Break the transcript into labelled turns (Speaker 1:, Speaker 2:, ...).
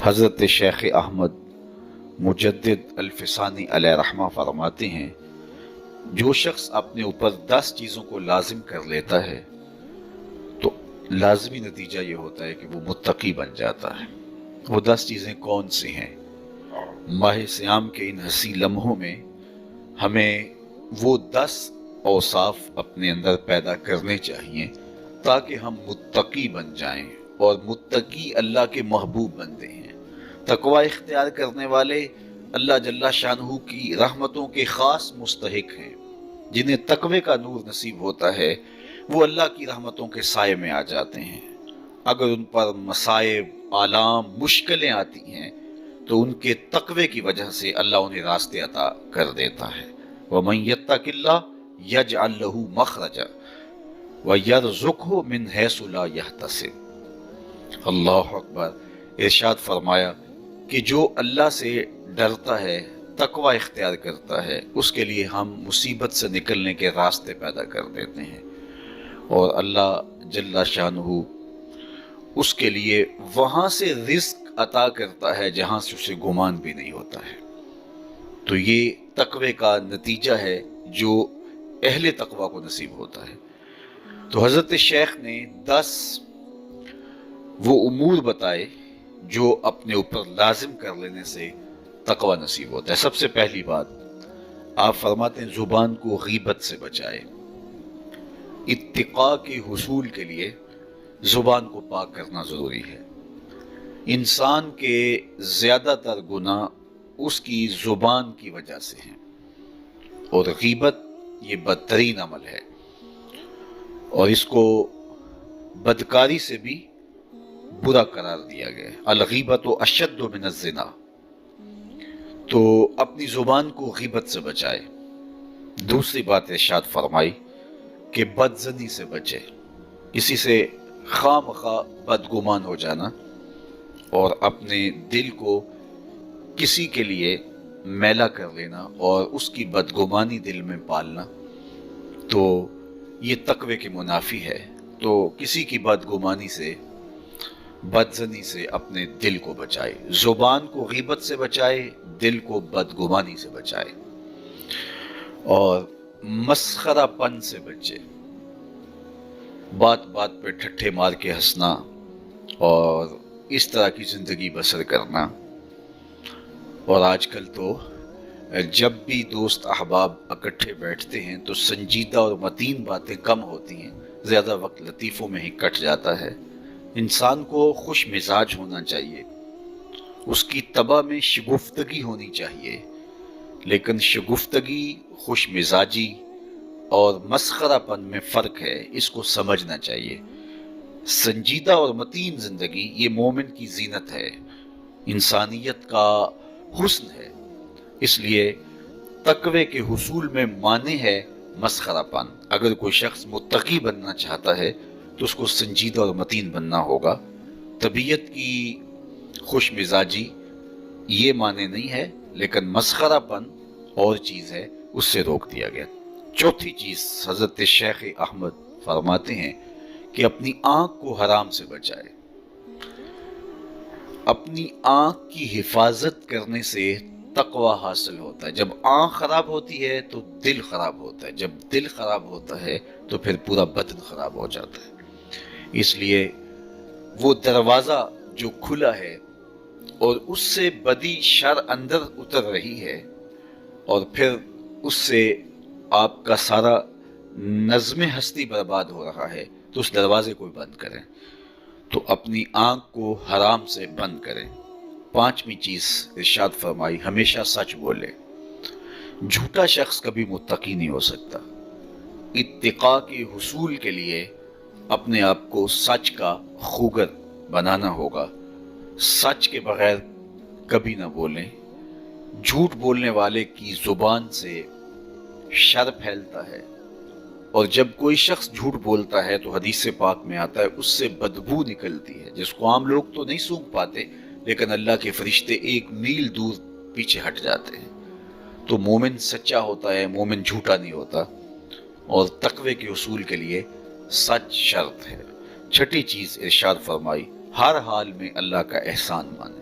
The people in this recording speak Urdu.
Speaker 1: حضرت شیخ احمد مجدد الفسانی علیہ رحمہ فرماتے ہیں، جو شخص اپنے اوپر 10 چیزوں کو لازم کر لیتا ہے تو لازمی نتیجہ یہ ہوتا ہے کہ وہ متقی بن جاتا ہے۔ وہ 10 چیزیں کون سی ہیں؟ ماہ صیام کے ان حسین لمحوں میں ہمیں وہ 10 اوصاف اپنے اندر پیدا کرنے چاہیے تاکہ ہم متقی بن جائیں، اور متقی اللہ کے محبوب بنتے ہیں۔ تقوی اختیار کرنے والے اللہ جل شانہ کی رحمتوں کے خاص مستحق ہیں۔ جنہیں تقوی کا نور نصیب ہوتا ہے وہ اللہ کی رحمتوں کے سائے میں آ جاتے ہیں۔ اگر ان پر مصائب، آلام، مشکلیں آتی ہیں تو ان کے تقوی کی وجہ سے اللہ انہیں راستے عطا کر دیتا ہے۔ وَمَن يَتَّقِ اللَّهَ يَجْعَل لَّهُ مَخْرَجًا وَيَرْزُقْهُ مِنْ حَيْثُ لَا يَحْتَسِبُ۔ اللہ اکبر۔ ارشاد فرمایا کہ جو اللہ سے ڈرتا ہے، تقوی اختیار کرتا ہے، اس کے لیے ہم مصیبت سے نکلنے کے راستے پیدا کر دیتے ہیں، اور اللہ جل شانہ اس کے لیے وہاں سے رزق عطا کرتا ہے جہاں سے اسے گمان بھی نہیں ہوتا ہے۔ تو یہ تقوی کا نتیجہ ہے جو اہل تقوی کو نصیب ہوتا ہے۔ تو حضرت شیخ نے 10 وہ امور بتائے جو اپنے اوپر لازم کر لینے سے تقوی نصیب ہوتا ہے۔ سب سے پہلی بات آپ فرماتے ہیں زبان کو غیبت سے بچائے۔ اتقاء کے حصول کے لیے زبان کو پاک کرنا ضروری ہے۔ انسان کے زیادہ تر گناہ اس کی زبان کی وجہ سے ہیں، اور غیبت یہ بدترین عمل ہے، اور اس کو بدکاری سے بھی برا قرار دیا گیا ہے۔ الغیبت اشد من الزنا۔ تو اپنی زبان کو غیبت سے بچائے۔ دوسری بات ارشاد فرمائی کہ بدزنی سے بچے، کسی سے خواہ مخواہ بدگمان ہو جانا اور اپنے دل کو کسی کے لیے میلا کر لینا اور اس کی بدگمانی دل میں پالنا، تو یہ تقوی کے منافی ہے۔ تو کسی کی بدگمانی سے، بدزنی سے اپنے دل کو بچائے، زبان کو غیبت سے بچائے، دل کو بدگمانی سے بچائے، اور مسخرہ پن سے بچے۔ بات بات پہ ٹھٹھے مار کے ہنسنا اور اس طرح کی زندگی بسر کرنا۔ اور آج کل تو جب بھی دوست احباب اکٹھے بیٹھتے ہیں تو سنجیدہ اور متین باتیں کم ہوتی ہیں، زیادہ وقت لطیفوں میں ہی کٹ جاتا ہے۔ انسان کو خوش مزاج ہونا چاہیے، اس کی طبع میں شگفتگی ہونی چاہیے، لیکن شگفتگی، خوش مزاجی اور مسخرہ پن میں فرق ہے، اس کو سمجھنا چاہیے۔ سنجیدہ اور متین زندگی یہ مومن کی زینت ہے، انسانیت کا حسن ہے۔ اس لیے تقوی کے حصول میں مانع ہے مسخرہ پن۔ اگر کوئی شخص متقی بننا چاہتا ہے تو اس کو سنجیدہ اور متین بننا ہوگا۔ طبیعت کی خوش مزاجی یہ معنی نہیں ہے، لیکن مسخرہ پن اور چیز ہے، اس سے روک دیا گیا۔ چوتھی چیز حضرت شیخ احمد فرماتے ہیں کہ اپنی آنکھ کو حرام سے بچائے۔ اپنی آنکھ کی حفاظت کرنے سے تقوی حاصل ہوتا ہے۔ جب آنکھ خراب ہوتی ہے تو دل خراب ہوتا ہے، جب دل خراب ہوتا ہے تو پھر پورا بدن خراب ہو جاتا ہے۔ اس لیے وہ دروازہ جو کھلا ہے اور اس سے بدی شر اندر اتر رہی ہے، اور پھر اس سے آپ کا سارا نظم ہستی برباد ہو رہا ہے، تو اس دروازے کو بند کریں۔ تو اپنی آنکھ کو حرام سے بند کریں۔ پانچویں چیز ارشاد فرمائی ہمیشہ سچ بولے۔ جھوٹا شخص کبھی متقی نہیں ہو سکتا۔ اتقاء کے حصول کے لیے اپنے آپ کو سچ کا خوگر بنانا ہوگا۔ سچ کے بغیر کبھی نہ بولیں۔ جھوٹ بولنے والے کی زبان سے شر پھیلتا ہے، اور جب کوئی شخص جھوٹ بولتا ہے تو حدیث پاک میں آتا ہے اس سے بدبو نکلتی ہے، جس کو عام لوگ تو نہیں سونگھ پاتے، لیکن اللہ کے فرشتے 1 میل دور پیچھے ہٹ جاتے ہیں۔ تو مومن سچا ہوتا ہے، مومن جھوٹا نہیں ہوتا، اور تقوی کے حصول کے لیے سچ شرط ہے۔ چھٹی چیز ارشاد فرمائی ہر حال میں اللہ کا احسان مانے۔